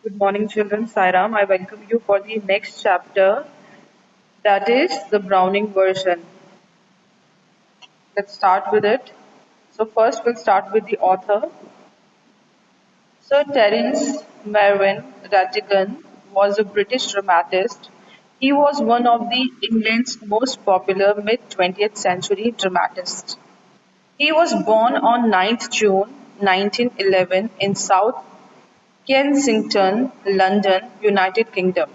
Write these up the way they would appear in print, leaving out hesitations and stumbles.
Good morning, children. Sairam, I welcome you for the next chapter, that is the Browning version. Let's start with it. So, first, we'll start with the author. Sir Terence Mervyn Rattigan was a British dramatist. He was one of the England's most popular mid 20th century dramatists. He was born on 9th June 1911 in South Kensington, London, United Kingdom.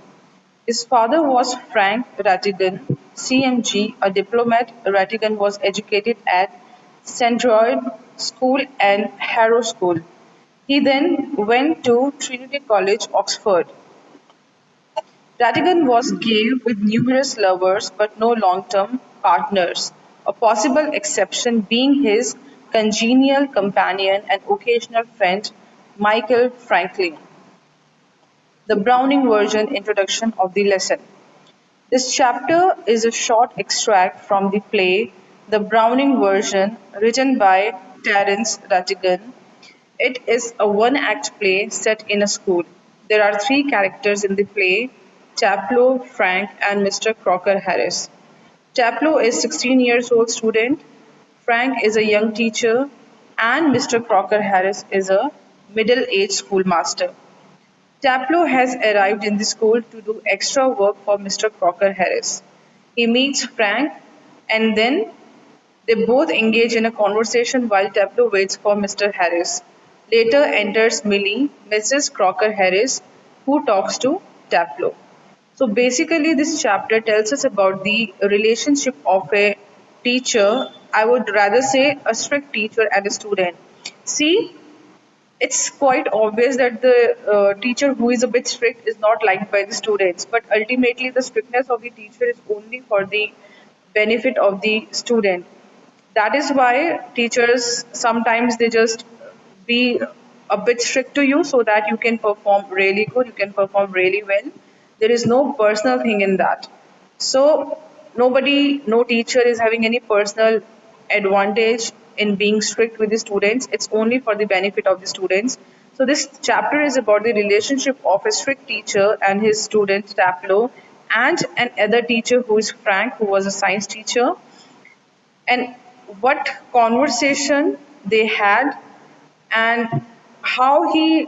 His father was Frank Rattigan, CMG, a diplomat. Rattigan was educated at Centroid School and Harrow School. He then went to Trinity College, Oxford. Rattigan was gay with numerous lovers but no long-term partners, a possible exception being his congenial companion and occasional friend Michael Franklin. The Browning version introduction of the lesson. This chapter is a short extract from the play The Browning Version, written by Terence Rattigan. It is a one-act play set in a school. There are three characters in the play: Taplow, Frank, and Mr. Crocker Harris. Taplow is 16 years old student, Frank is a young teacher, and Mr. Crocker Harris is a middle-aged schoolmaster. Taplow has arrived in the school to do extra work for Mr. Crocker Harris. He meets Frank and then they both engage in a conversation while Taplow waits for Mr. Harris. Later enters Millie, Mrs. Crocker Harris, who talks to Taplow. So basically, this chapter tells us about the relationship of a teacher, I would rather say a strict teacher and a student. See, it's quite obvious that the teacher who is a bit strict is not liked by the students, but ultimately the strictness of the teacher is only for the benefit of the student. That is why teachers sometimes they just be a bit strict to you so that you can perform really good, you can perform really well. There is no personal thing in that. So nobody, no teacher is having any personal advantage in being strict with the students. It's only for the benefit of the students. So this chapter is about the relationship of a strict teacher and his student Taplow, and another teacher who is Frank, who was a science teacher, and what conversation they had, and how he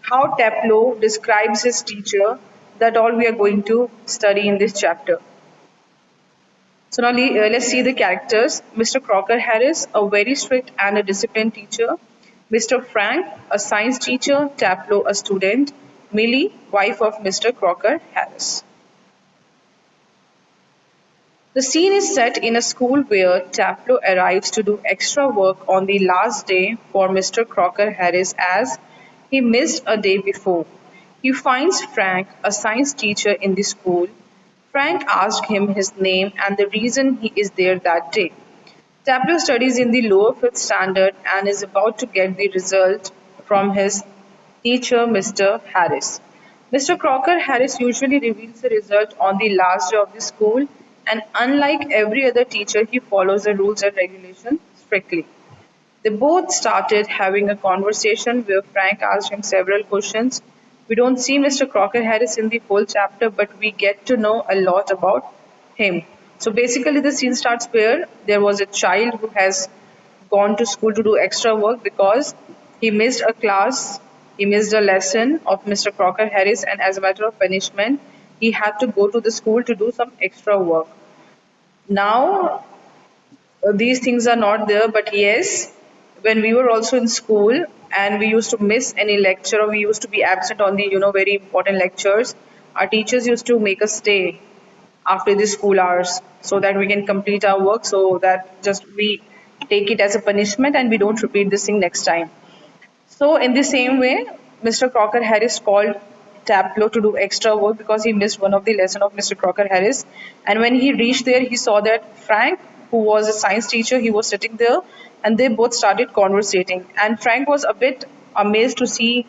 how Taplow describes his teacher. That all we are going to study in this chapter. So now let's see the characters. Mr. Crocker Harris, a very strict and a disciplined teacher. Mr. Frank, a science teacher. Taplow, a student. Millie, wife of Mr. Crocker Harris. The scene is set in a school where Taplow arrives to do extra work on the last day for Mr. Crocker Harris as he missed a day before. He finds Frank, a science teacher, in the school. Frank asked him his name and the reason he is there that day. Taplow studies in the lower fifth standard and is about to get the result from his teacher, Mr. Harris. Mr. Crocker Harris usually reveals the result on the last day of the school, and unlike every other teacher, he follows the rules and regulations strictly. They both started having a conversation where Frank asked him several questions. We don't see Mr. Crocker Harris in the whole chapter, but we get to know a lot about him. So basically, the scene starts where there was a child who has gone to school to do extra work because he missed a class, he missed a lesson of Mr. Crocker Harris, and as a matter of punishment, he had to go to the school to do some extra work. Now, these things are not there, but yes, when we were also in school and we used to miss any lecture or we used to be absent on the very important lectures, our teachers used to make us stay after the school hours so that we can complete our work, so that just we take it as a punishment and we don't repeat this thing next time. So in the same way, Mr. Crocker Harris called Taplow to do extra work because he missed one of the lesson of Mr. Crocker Harris. And when he reached there, he saw that Frank, who was a science teacher, he was sitting there, and they both started conversating. And Frank was a bit amazed to see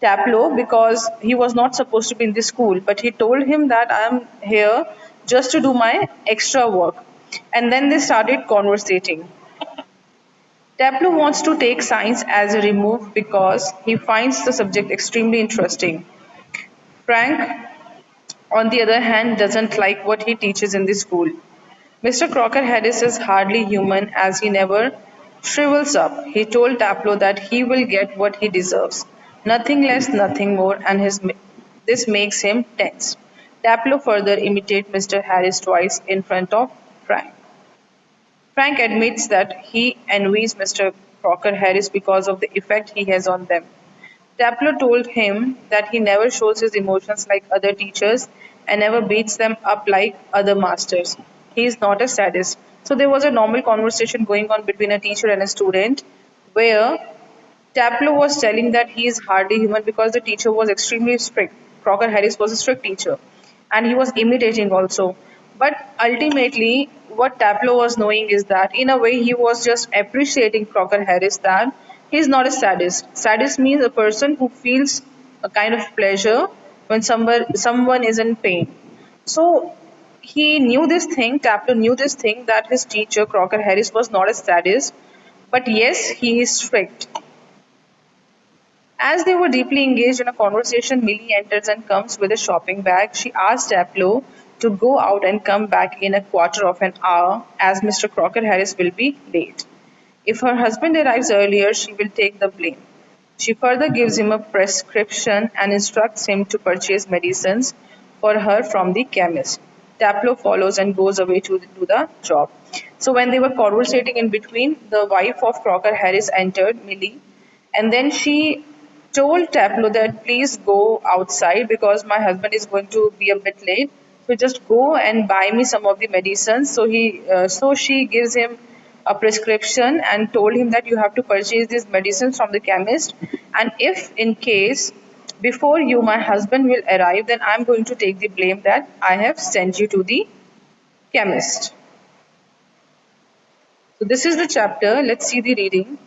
Taplow because he was not supposed to be in the school, but he told him that I am here just to do my extra work. And then they started conversating. Taplo wants to take science as a remove because he finds the subject extremely interesting. Frank, on the other hand, doesn't like what he teaches in the school. Mr. Crocker Harris is hardly human as he never shrivels up. He told Taplo that he will get what he deserves. Nothing less, nothing more, and this makes him tense. Taplo further imitates Mr. Harris twice in front of Frank. Frank admits that he envies Mr. Crocker Harris because of the effect he has on them. Taplo told him that he never shows his emotions like other teachers and never beats them up like other masters. He is not a sadist. So there was a normal conversation going on between a teacher and a student where Taplo was telling that he is hardly human because the teacher was extremely strict. Crocker Harris was a strict teacher and he was imitating also. But ultimately, what Taplo was knowing is that in a way he was just appreciating Crocker Harris that he's not a sadist. Sadist means a person who feels a kind of pleasure when someone is in pain. So he knew this thing, Taplo knew this thing that his teacher, Crocker Harris, was not a sadist, but yes, he is strict. As they were deeply engaged in a conversation, Millie enters and comes with a shopping bag. She asks Taplow to go out and come back in a quarter of an hour as Mr. Crocker Harris will be late. If her husband arrives earlier, she will take the blame. She further gives him a prescription and instructs him to purchase medicines for her from the chemist. Taplow follows and goes away to do the job. So when they were conversating in between, the wife of Crocker Harris entered, Millie, and then she told Taplo that please go outside because my husband is going to be a bit late. So just go and buy me some of the medicines. So she gives him a prescription and told him that you have to purchase these medicines from the chemist. And if in case before you my husband will arrive, then I'm going to take the blame that I have sent you to the chemist. So this is the chapter. Let's see the reading.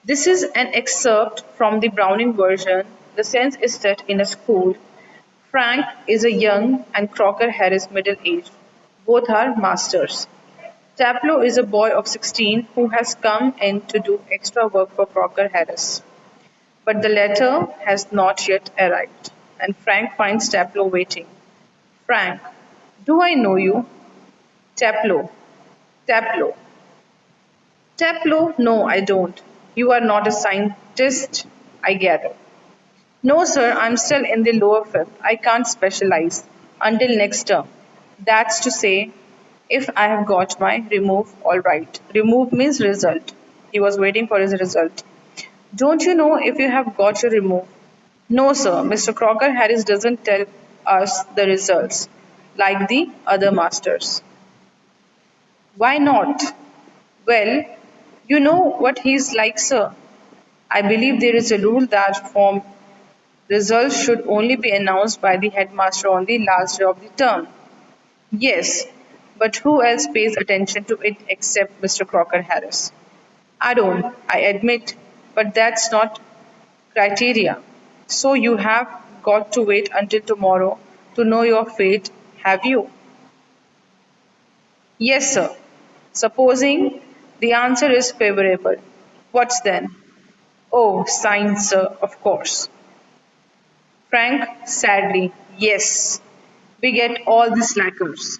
This is an excerpt from the Browning version. The sense is set in a school. Frank is a young and Crocker Harris middle aged. Both are masters. Taplow is a boy of 16 who has come in to do extra work for Crocker Harris. But the letter has not yet arrived, and Frank finds Taplow waiting. Frank, do I know you? Taplow, Taplow. Taplow, no, I don't. You are not a scientist, I gather. No, sir, I'm still in the lower fifth. I can't specialize until next term. That's to say, if I have got my remove, all right. Remove means result. He was waiting for his result. Don't you know if you have got your remove? No, sir. Mr. Crocker Harris doesn't tell us the results like the other masters. Why not? Well, you know what he's like, sir. I believe there is a rule that form results should only be announced by the headmaster on the last day of the term. Yes, but who else pays attention to it except Mr. Crocker Harris? I don't, I admit, but that's not criteria. So you have got to wait until tomorrow to know your fate, have you? Yes, sir. Supposing the answer is favorable. What's then? Oh, science, sir, of course. Frank, sadly, yes. We get all the slackers.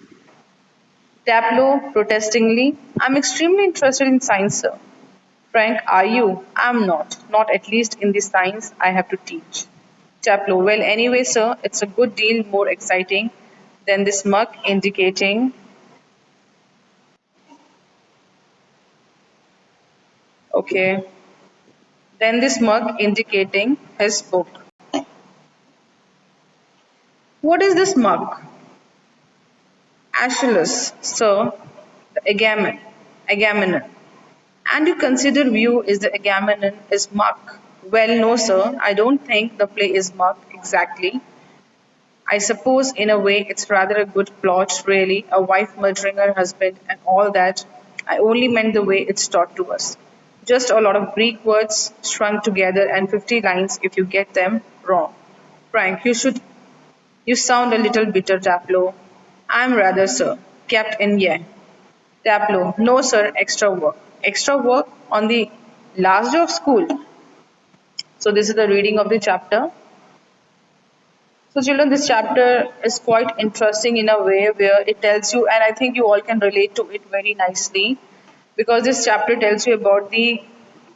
Taplow, protestingly, I'm extremely interested in science, sir. Frank, are you? I'm not. Not at least in the science I have to teach. Taplow, well, anyway, sir, it's a good deal more exciting than this mug indicating. Okay. Then this mug indicating his book. What is this mug? Aeschylus, sir, the Agamemnon. And you consider view is the Agamemnon is muck. Well, no, sir, I don't think the play is muck exactly. I suppose, in a way, it's rather a good plot, really, a wife murdering her husband and all that. I only meant the way it's taught to us. Just a lot of Greek words strung together and 50 lines if you get them wrong. Frank, you sound a little bitter, Taplow. I'm rather, sir. Kept in, yeah. Tableau, no sir, extra work. Extra work on the last day of school. So this is the reading of the chapter. So children, this chapter is quite interesting in a way where it tells you, and I think you all can relate to it very nicely, because this chapter tells you about the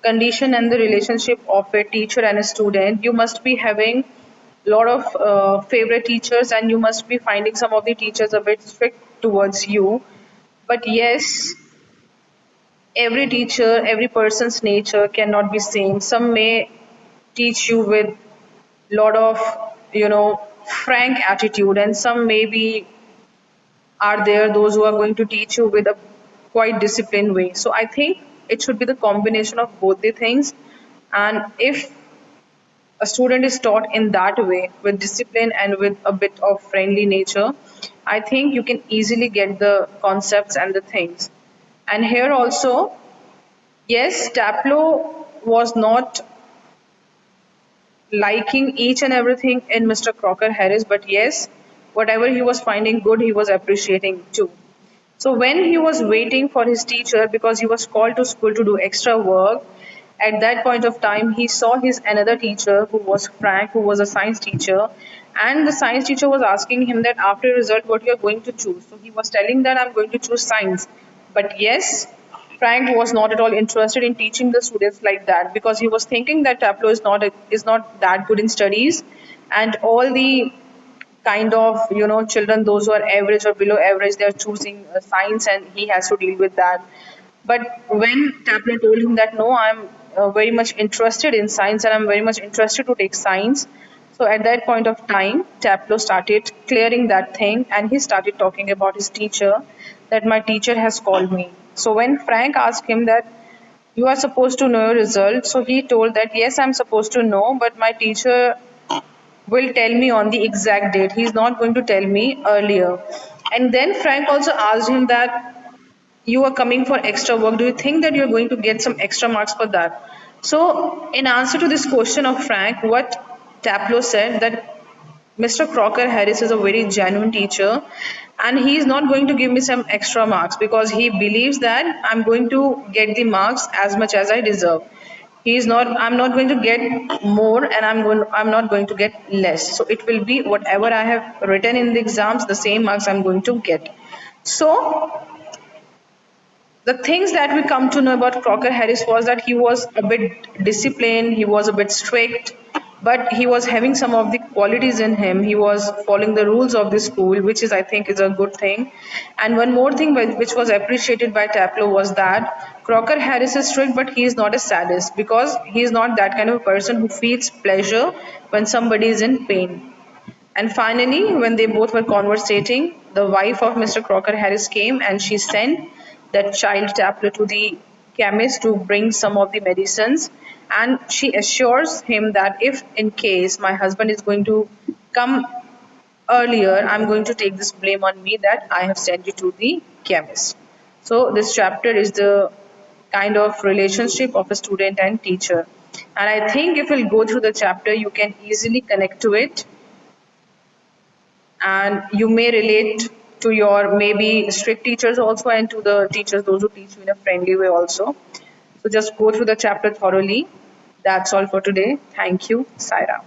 condition and the relationship of a teacher and a student. You must be having a lot of favorite teachers, and you must be finding some of the teachers a bit strict towards you. But yes, every teacher, every person's nature cannot be same. Some may teach you with lot of frank attitude, and some maybe are there those who are going to teach you with a quite disciplined way. So I think it should be the combination of both the things. And if a student is taught in that way with discipline and with a bit of friendly nature, I think you can easily get the concepts and the things. And here also, yes, Taplow was not liking each and everything in Mr. Crocker Harris, but yes, whatever he was finding good, he was appreciating too. So when he was waiting for his teacher because he was called to school to do extra work, at that point of time he saw his another teacher who was Frank, who was a science teacher, and the science teacher was asking him that after result what you are going to choose. So he was telling that I'm going to choose science. But yes, Frank was not at all interested in teaching the students like that, because he was thinking that Tableau is not that good in studies, and all the kind of children those who are average or below average, they are choosing science, and he has to deal with that. But when Tapler told him that no, I'm very much interested in science and I'm very much interested to take science, so at that point of time Taplo started clearing that thing, and he started talking about his teacher, that my teacher has called me. So when Frank asked him that you are supposed to know your result, so he told that yes, I'm supposed to know, but my teacher will tell me on the exact date. He's not going to tell me earlier. And then Frank also asked him that you are coming for extra work. Do you think that you're going to get some extra marks for that? So, in answer to this question of Frank, what Taplow said that Mr. Crocker Harris is a very genuine teacher, and he is not going to give me some extra marks because he believes that I'm going to get the marks as much as I deserve. He's not I'm not going to get more, and I'm not going to get less. So it will be whatever I have written in the exams, the same marks I'm going to get. So the things that we come to know about Crocker Harris was that he was a bit disciplined, he was a bit strict, but he was having some of the qualities in him. He was following the rules of the school, which is, I think, is a good thing. And one more thing which was appreciated by Taplow was that Crocker Harris is strict, but he is not a sadist, because he is not that kind of a person who feels pleasure when somebody is in pain. And finally, when they both were conversating, the wife of Mr. Crocker Harris came and she sent that child Tapler to the chemist to bring some of the medicines. And she assures him that if in case my husband is going to come earlier, I'm going to take this blame on me that I have sent you to the chemist. So this chapter is the kind of relationship of a student and teacher. And I think if you'll go through the chapter, you can easily connect to it, and you may relate to your maybe strict teachers also, and to the teachers those who teach you in a friendly way also. So just go through the chapter thoroughly. That's all for today. Thank you, Saira.